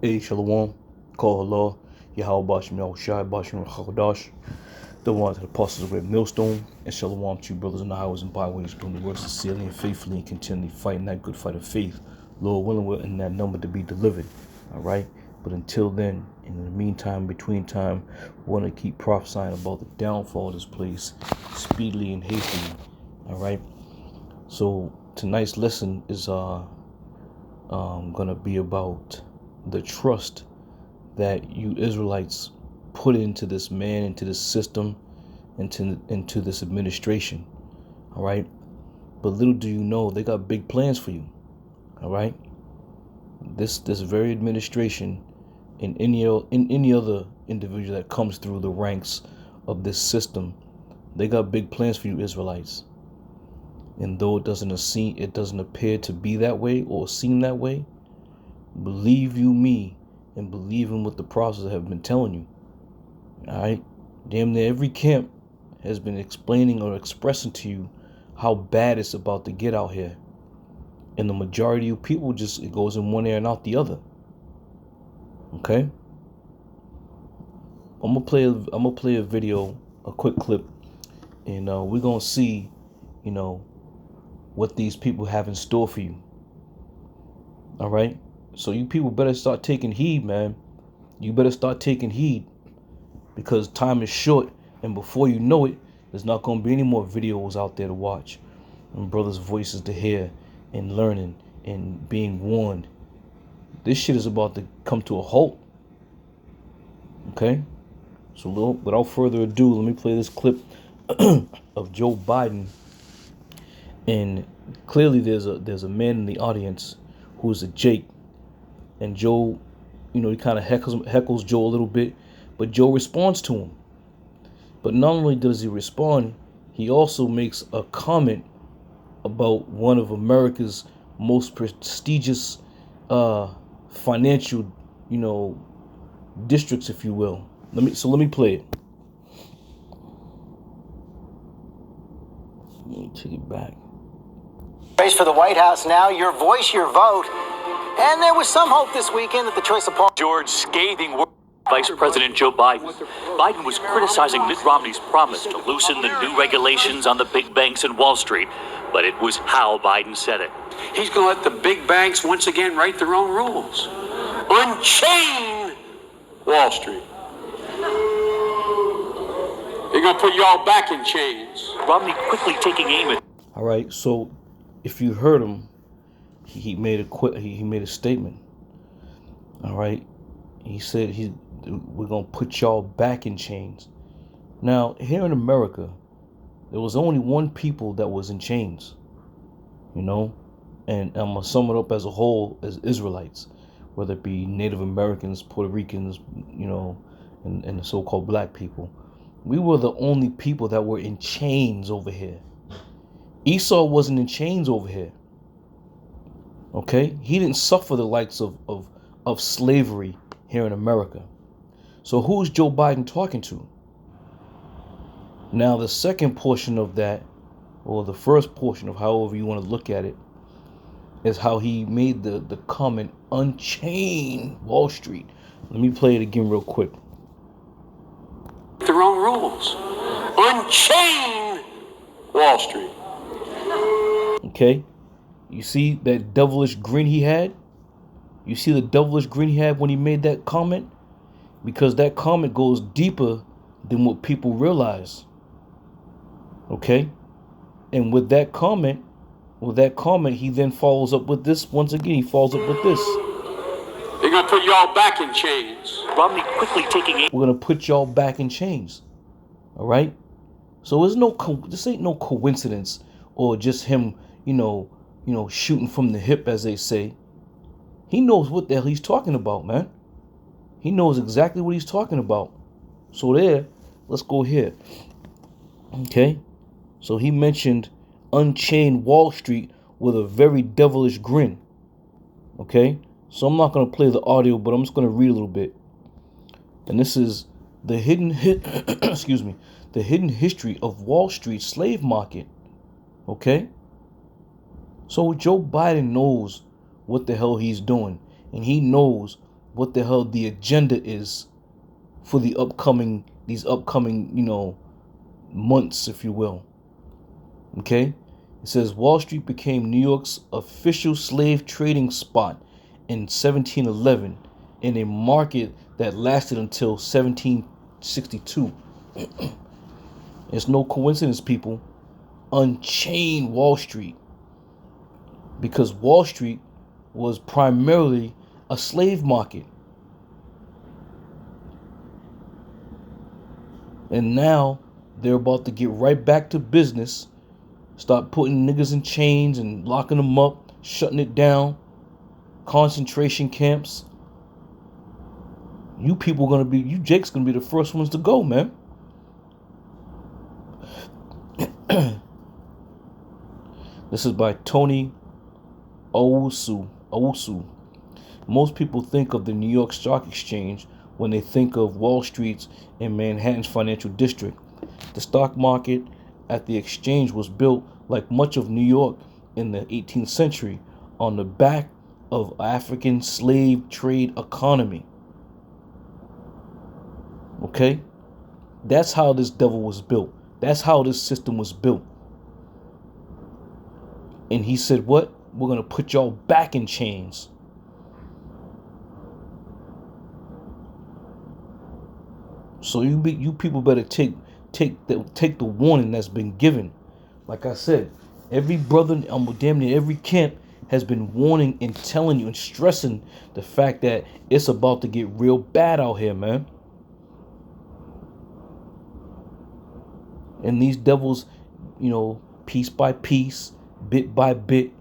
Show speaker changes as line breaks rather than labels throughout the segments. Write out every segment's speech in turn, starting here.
Hey, Shalom, call Allah, Yahweh Bashim Yahushai Bashim Chakadash, the one to the apostles of Great Millstone, and Shalom to you brothers in the highways and byways, doing the work sincerely and faithfully and continually fighting that good fight of faith. Lord willing, we're in that number to be delivered, all right? But until then, in the meantime, between time, we want to keep prophesying about the downfall of this place speedily and hastily, all right? So tonight's lesson is gonna be about the trust that you Israelites put into this man, into this system, into this administration. All right. But little do you know, they got big plans for you. All right. This very administration and any other individual that comes through the ranks of this system, they got big plans for you Israelites. And though it doesn't appear to be that way or seem that way, believe you me and believe in what the prophets have been telling you. All right. Damn near every camp has been explaining or expressing to you how bad it's about to get out here. And the majority of people it goes in one ear and out the other. Okay. I'm gonna play a video, a quick clip, and we're gonna see, what these people have in store for you. All right. So you people better start taking heed, man. You better start taking heed, because time is short, and before you know it, there's not going to be any more videos out there to watch and brothers' voices to hear and learning and being warned. This shit is about to come to a halt. Okay? So without further ado, let me play this clip of Joe Biden. And clearly there's a man in the audience who's a Jake. And Joe, he kind of heckles Joe a little bit, but Joe responds to him. But not only does he respond, he also makes a comment about one of America's most prestigious financial, districts, if you will. Let me play it. Let me take it back.
Race for the White House now. Your voice, your vote. And there was some hope this weekend that the choice of
George scathing word. Vice President Joe Biden. Biden was criticizing Mitt Romney's promise to loosen the new regulations on the big banks and Wall Street, but it was how Biden said it.
He's going to let the big banks once again write their own rules. Unchain Wall Street. They're going to put you all back in chains.
Romney quickly taking aim at...
All right, so if you heard him, he made a statement. All right, he said we're gonna put y'all back in chains. Now here in America, there was only one people that was in chains, and I'm gonna sum it up as a whole as Israelites, whether it be Native Americans, Puerto Ricans, and the so-called black people. We were the only people that were in chains over here. Esau wasn't in chains over here. Okay, he didn't suffer the likes of slavery here in America. So who's Joe Biden talking to? Now the second portion of that, or the first portion of however you want to look at it, is how he made the comment, unchain Wall Street. Let me play it again real quick.
Their own rules. Unchain Wall Street.
Okay, you see that devilish grin he had? You see the devilish grin he had when he made that comment? Because that comment goes deeper than what people realize. Okay? And with that comment, he then follows up with this. Once again, he follows up with this.
They're going to put you all back in chains.
Romney quickly taking aim.
We're going to put y'all back in chains. All right? So this ain't no coincidence or just him, shooting from the hip, as they say. He knows what the hell he's talking about, man. He knows exactly what he's talking about. So let's go here. Okay? So he mentioned unchained Wall Street with a very devilish grin. Okay? So I'm not going to play the audio, but I'm just going to read a little bit. And this is the hidden history of Wall Street slave market. Okay? So Joe Biden knows what the hell he's doing. And he knows what the hell the agenda is for these upcoming, months, if you will. Okay? It says Wall Street became New York's official slave trading spot in 1711 in a market that lasted until 1762. It's no coincidence, people. Unchain Wall Street. Because Wall Street was primarily a slave market. And now they're about to get right back to business. Start putting niggas in chains and locking them up, shutting it down. Concentration camps. You Jake's gonna be the first ones to go, man. This is by Tony Owusu. Most people think of the New York Stock Exchange when they think of Wall Street's in Manhattan's financial district. The stock market at the exchange was built, like much of New York in the 18th century, on the back of African slave trade economy. Okay? That's how this devil was built. That's how this system was built. And he said, what? We're going to put y'all back in chains. So you people better take the warning that's been given. Like I said, every brother, damn near every camp has been warning and telling you and stressing the fact that it's about to get real bad out here, man. And these devils, piece by piece, bit by bit,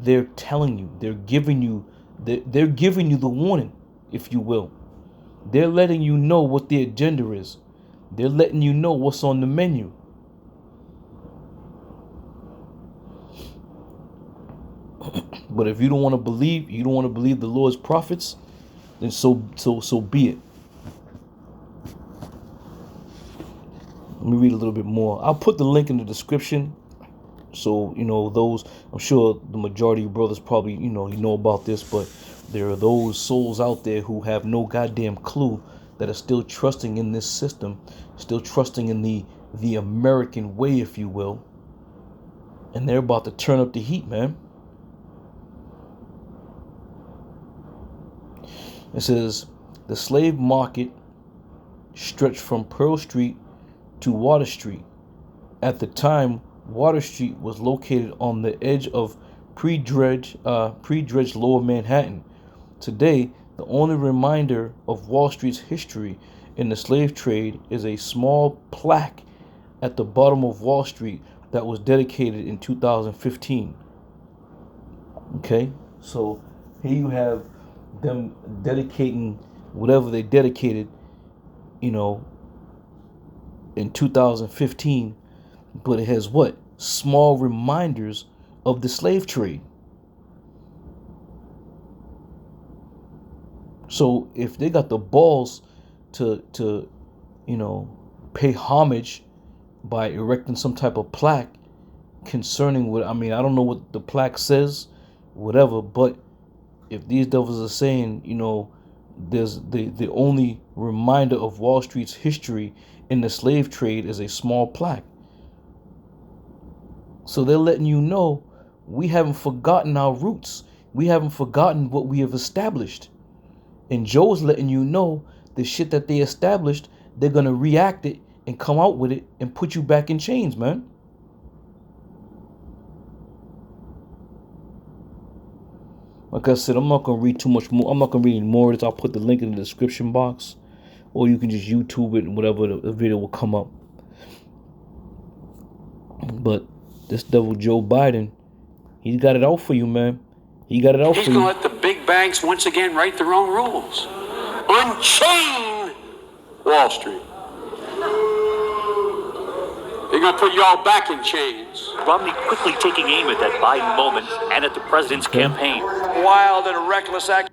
they're telling you, they're giving you the warning, if you will. They're letting you know what the agenda is. They're letting you know what's on the menu. But if you don't want to believe the Lord's prophets, then so be it. Let me read a little bit more. I'll put the link in the description. So, those, I'm sure the majority of brothers probably, you know about this, but there are those souls out there who have no goddamn clue that are still trusting in this system, still trusting in the American way, if you will. And they're about to turn up the heat, man. It says, the slave market stretched from Pearl Street to Water Street. At the time, Water Street was located on the edge of pre-dredged Lower Manhattan. Today, the only reminder of Wall Street's history in the slave trade is a small plaque at the bottom of Wall Street that was dedicated in 2015. Okay, so here you have them dedicating whatever they dedicated, in 2015, but it has what? Small reminders of the slave trade. So if they got the balls to pay homage by erecting some type of plaque concerning what, I don't know what the plaque says, whatever, but if these devils are saying, there's the only reminder of Wall Street's history in the slave trade is a small plaque. So they're letting you know we haven't forgotten our roots. We haven't forgotten what we have established. And Joe's letting you know the shit that they established, they're going to react it and come out with it and put you back in chains, man. Like I said, I'm not going to read too much more. I'm not going to read any more of this. I'll put the link in the description box. Or you can just YouTube it and whatever, the video will come up. But this devil Joe Biden, he's got it out for you, man. He got it out for you.
He's going to let the big banks once again write their own rules. Unchain Wall Street. They're going to put you all back in chains.
Romney quickly taking aim at that Biden moment and at the president's campaign.
Wild and reckless act.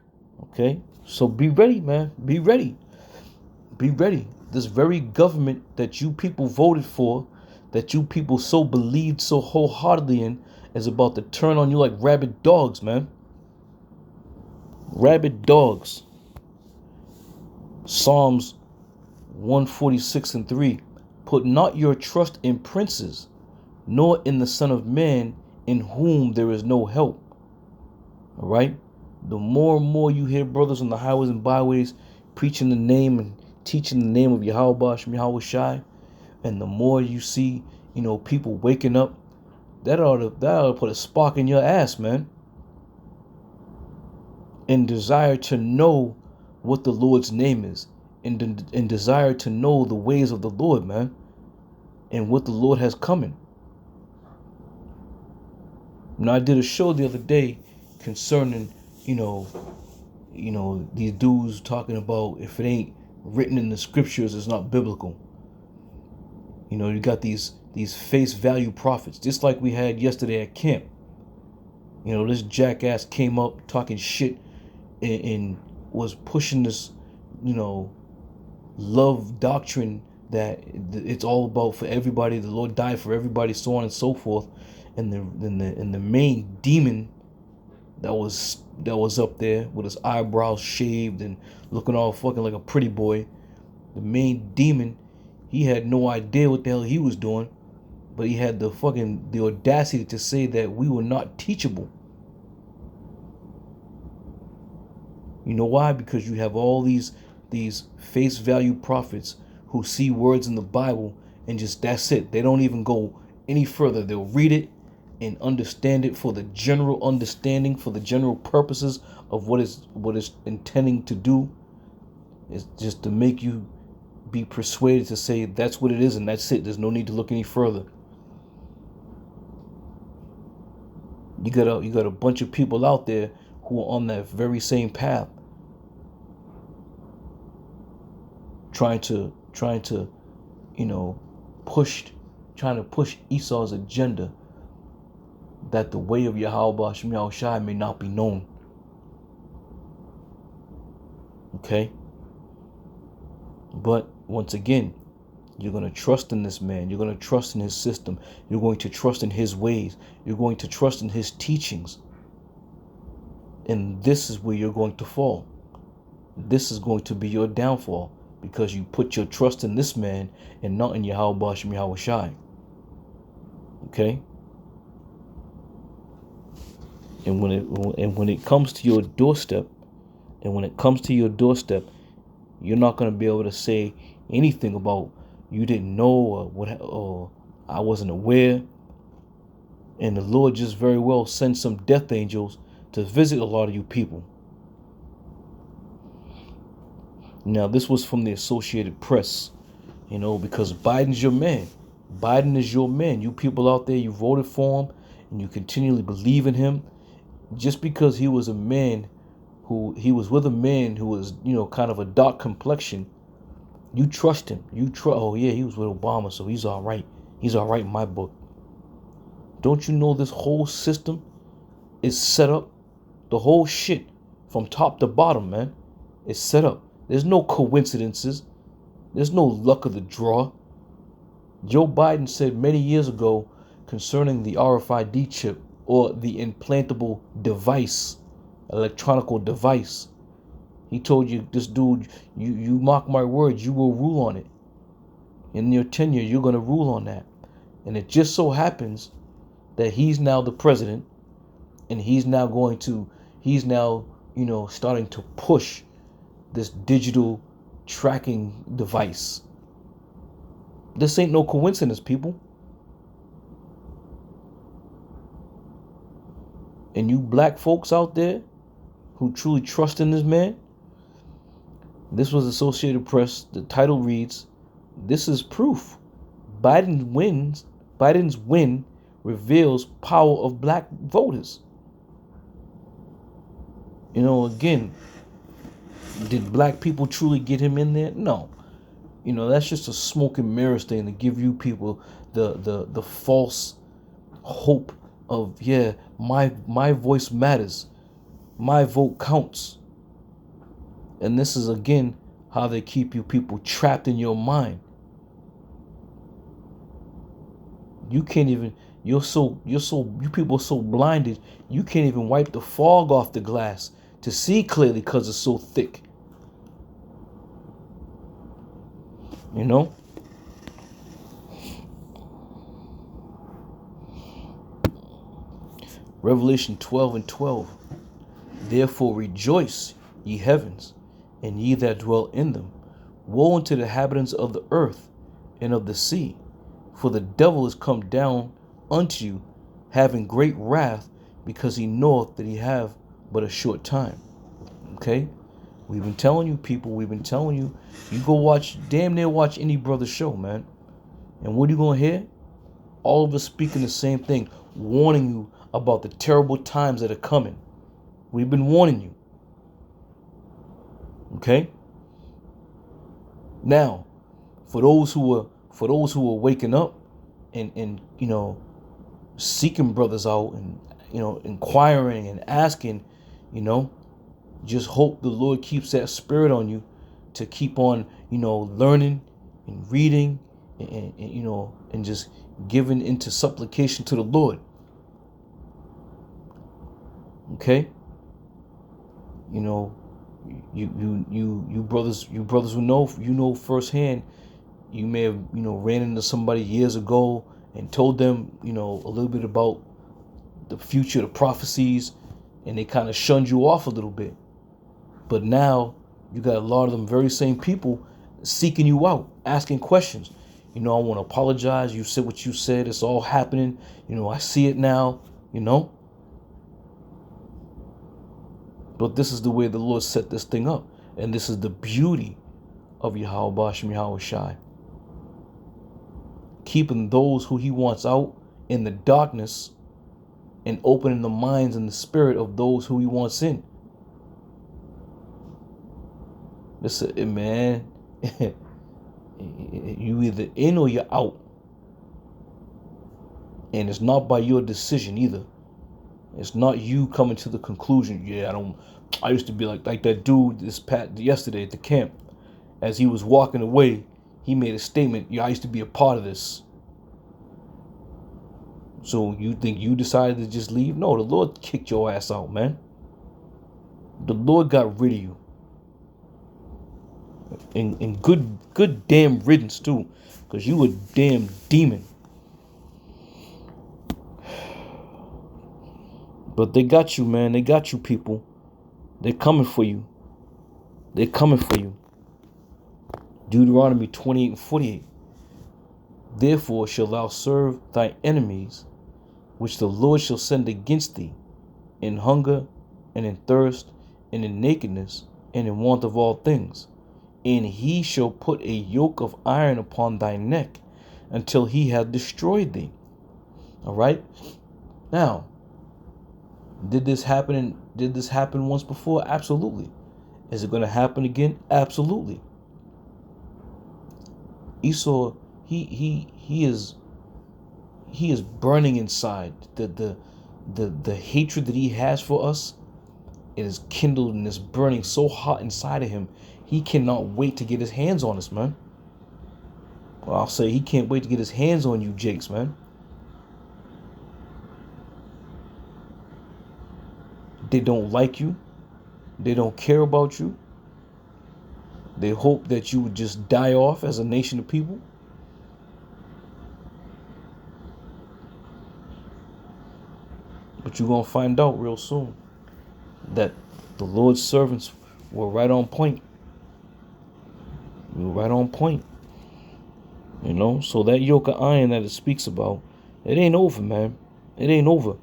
Okay, so be ready, man. Be ready. Be ready. This very government that you people voted for, that you people so believed so wholeheartedly in, is about to turn on you like rabid dogs, man. Rabid dogs. Psalms 146:3. Put not your trust in princes, nor in the Son of Man, in whom there is no help. All right? The more and more you hear brothers on the highways and byways preaching the name and teaching the name of Yahweh Yahweh Shai, and the more you see, people waking up, that ought to put a spark in your ass, man. And desire to know what the Lord's name is, and desire to know the ways of the Lord, man, and what the Lord has coming. Now, I did a show the other day concerning, these dudes talking about if it ain't written in the scriptures, it's not biblical. You got these face value prophets, just like we had yesterday at camp. This jackass came up talking shit and was pushing this, love doctrine that it's all about for everybody. The Lord died for everybody, so on and so forth. And the main demon that was up there with his eyebrows shaved and looking all fucking like a pretty boy, the main demon, he had no idea what the hell he was doing, but he had the audacity to say that we were not teachable. You know why? Because you have all these face value prophets who see words in the Bible and just, that's it. They don't even go any further. They'll read it and understand it for the general understanding, for the general purposes of what it's intending to do. It's just to make you be persuaded to say that's what it is and that's it. There's no need to look any further. You got a bunch of people out there who are on that very same path, trying to push Esau's agenda, that the way of Yahweh Shai may not be known. Okay? But once again, you're going to trust in this man. You're going to trust in his system. You're going to trust in his ways. You're going to trust in his teachings. And this is where you're going to fall. This is going to be your downfall, because you put your trust in this man and not in Yahweh Shai. Okay? And when it comes to your doorstep, you're not going to be able to say anything about you didn't know or I wasn't aware. And the Lord just very well sent some death angels to visit a lot of you people. Now, this was from the Associated Press, because Biden's your man. Biden is your man. You people out there, you voted for him and you continually believe in him. Just because he was with a man who was, kind of a dark complexion, you trust him. Oh yeah, he was with Obama, so he's all right. He's all right in my book. Don't you know this whole system is set up? The whole shit from top to bottom, man, is set up. There's no coincidences. There's no luck of the draw. Joe Biden said many years ago concerning the RFID chip, or the implantable device, electronical device. He told you, this dude, you mark my words, you will rule on it. In your tenure, you're going to rule on that. And it just so happens that he's now the president, and he's now starting to push this digital tracking device. This ain't no coincidence, people. And you black folks out there who truly trust in this man, this was Associated Press. The title reads, "This is proof. Biden's win reveals power of black voters." Again, did black people truly get him in there? No. That's just a smoke and mirrors thing to give you people the false hope of, yeah, my voice matters. My vote counts. And this is, again, how they keep you people trapped in your mind. You can't even, you people are so blinded, you can't even wipe the fog off the glass to see clearly because it's so thick. You know? Revelation 12:12. Therefore rejoice, ye heavens, and ye that dwell in them. Woe unto the inhabitants of the earth and of the sea, for the devil is come down unto you, having great wrath, because he knoweth that he have but a short time. Okay? We've been telling you, people, we've been telling you, you go watch, damn near watch any brother show, man. And what are you going to hear? All of us speaking the same thing, warning you about the terrible times that are coming. We've been warning you. Okay? Now, for those who are waking up and seeking brothers out and inquiring and asking, just hope the Lord keeps that spirit on you to keep on, learning and reading and just giving into supplication to the Lord. Okay? You brothers who know firsthand, you may have, ran into somebody years ago and told them, a little bit about the future, the prophecies, and they kind of shunned you off a little bit. But now you got a lot of them very same people seeking you out, asking questions. I want to apologize. You said what you said. It's all happening. I see it now, But this is the way the Lord set this thing up. And this is the beauty of Yahweh Bashem Yahweh Shai. Keeping those who he wants out in the darkness and opening the minds and the spirit of those who he wants in. Listen, man, you either in or you're out. And it's not by your decision either. It's not you coming to the conclusion, I used to be like that dude yesterday at the camp. As he was walking away, he made a statement, I used to be a part of this. So you think you decided to just leave? No, the Lord kicked your ass out, man. The Lord got rid of you. And good damn riddance too. Because you a damn demon. But they got you, man. They got you, people. They're coming for you. They're coming for you. Deuteronomy 28:48. Therefore shalt thou serve thy enemies, which the Lord shall send against thee, in hunger, and in thirst, and in nakedness, and in want of all things. And he shall put a yoke of iron upon thy neck, until he hath destroyed thee. All right? Now, did this happen once before? Absolutely. Is it going to happen again? Absolutely. Esau, he is burning inside. The hatred that he has for us, it is kindled and is burning so hot inside of him. He cannot wait to get his hands on us, man. Well, I'll say he can't wait to get his hands on you, Jakes, man. They don't like you. They don't care about you. They hope that you would just die off as a nation of people. But you're going to find out real soon that the Lord's servants were right on point. We were right on point. So that yoke of iron that it speaks about, it ain't over, man. It ain't over.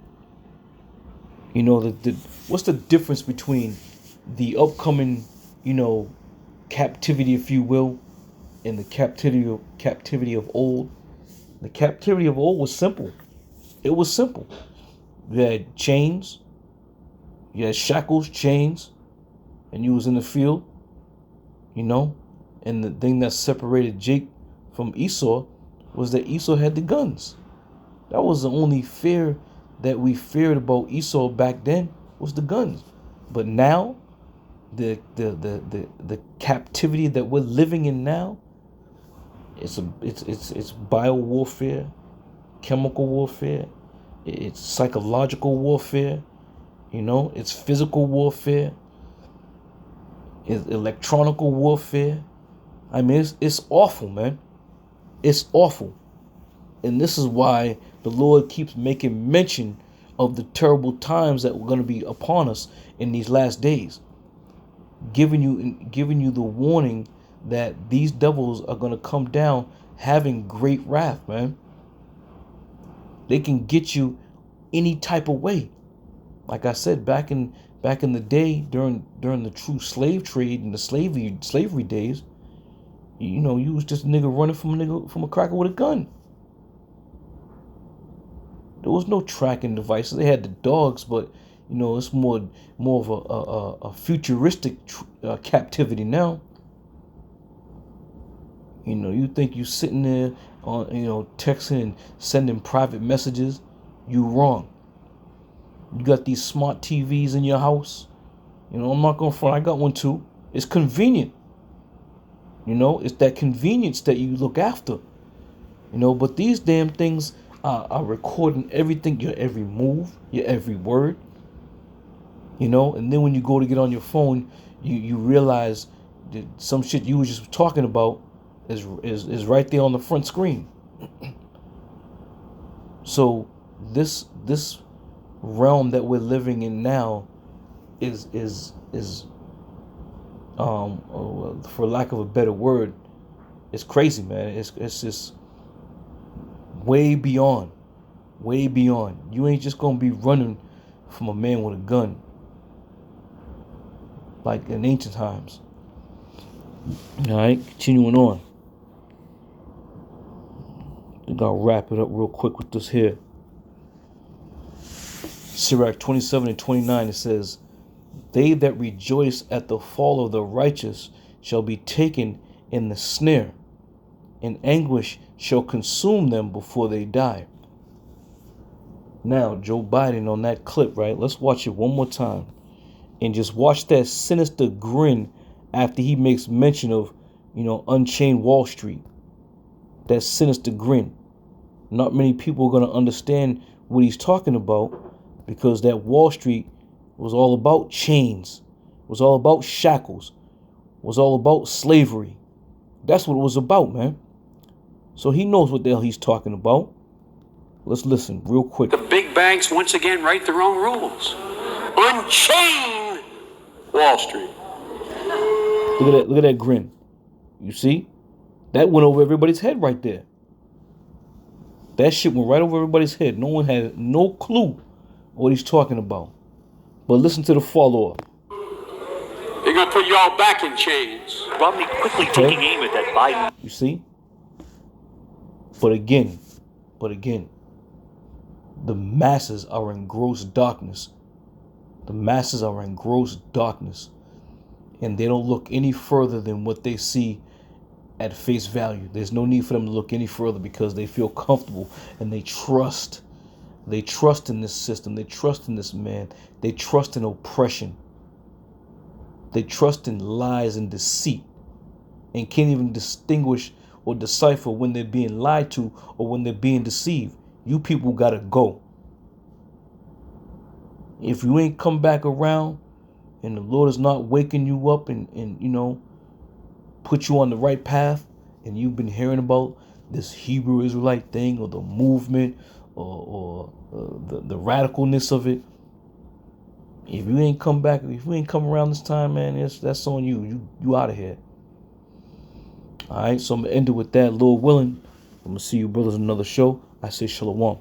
What's the difference between the upcoming, captivity, if you will, and the captivity of old? The captivity of old was simple. It was simple. You had chains, you had shackles, chains, and you was in the field, and the thing that separated Jake from Esau was that Esau had the guns. That was the only fear that we feared about Esau back then, was the guns. But now, the captivity that we're living in now, it's bio warfare, chemical warfare, it's psychological warfare, it's physical warfare, it's electronical warfare. I mean, it's awful, man. It's awful. And this is why the Lord keeps making mention of the terrible times that were going to be upon us in these last days. Giving you the warning that these devils are going to come down having great wrath, man. They can get you any type of way. Like I said, back in the day during the true slave trade and the slavery days, you know, you was just a nigga running from a cracker with a gun. There was no tracking devices. They had the dogs, but you know, it's more of a futuristic captivity now. You know, you think you sitting there on, you know, texting and sending private messages. You wrong. You got these smart TVs in your house. You know, I'm not going to front. I got one too. It's convenient. You know, it's that convenience that you look after. You know, but these damn things are recording everything, your every move, your every word. You know, and then when you go to get on your phone, you realize that some shit you was just talking about is right there on the front screen. So this realm that we're living in now is for lack of a better word, it's crazy, man. It's just way beyond. You ain't just gonna be running from a man with a gun like in ancient times. All right, continuing on. I think I'll wrap it up real quick with this here. Sirach 27 and 29, it says, "They that rejoice at the fall of the righteous shall be taken in the snare, and anguish shall consume them before they die." Now, Joe Biden on that clip, right? Let's watch it one more time. And just watch that sinister grin after he makes mention of, you know, Unchained Wall Street. That sinister grin. Not many people are going to understand what he's talking about, because that Wall Street was all about chains, was all about shackles, was all about slavery. That's what it was about, man. So he knows what the hell he's talking about. Let's listen real quick.
The big banks once again write their own rules. Unchain Wall Street.
Look at that grin. You see? That went over everybody's head right there. That shit went right over everybody's head. No one had no clue what he's talking about. But listen to the follow-up.
They're going to put you all back in chains.
Romney quickly taking aim at that Biden.
You see? But again, the masses are in gross darkness. The masses are in gross darkness. And they don't look any further than what they see at face value. There's no need for them to look any further, because they feel comfortable and they trust. They trust in this system. They trust in this man. They trust in oppression. They trust in lies and deceit, and can't even distinguish or decipher when they're being lied to or when they're being deceived. You people gotta go. If you ain't come back around and the Lord is not waking you up and you know, put you on the right path, and you've been hearing about this Hebrew Israelite thing or the movement or the radicalness of it, if you ain't come back, if you ain't come around this time, man, that's on you. You out of here. All right, so I'm gonna end it with that. Lord willing, I'm gonna see you brothers in another show. I say shalom.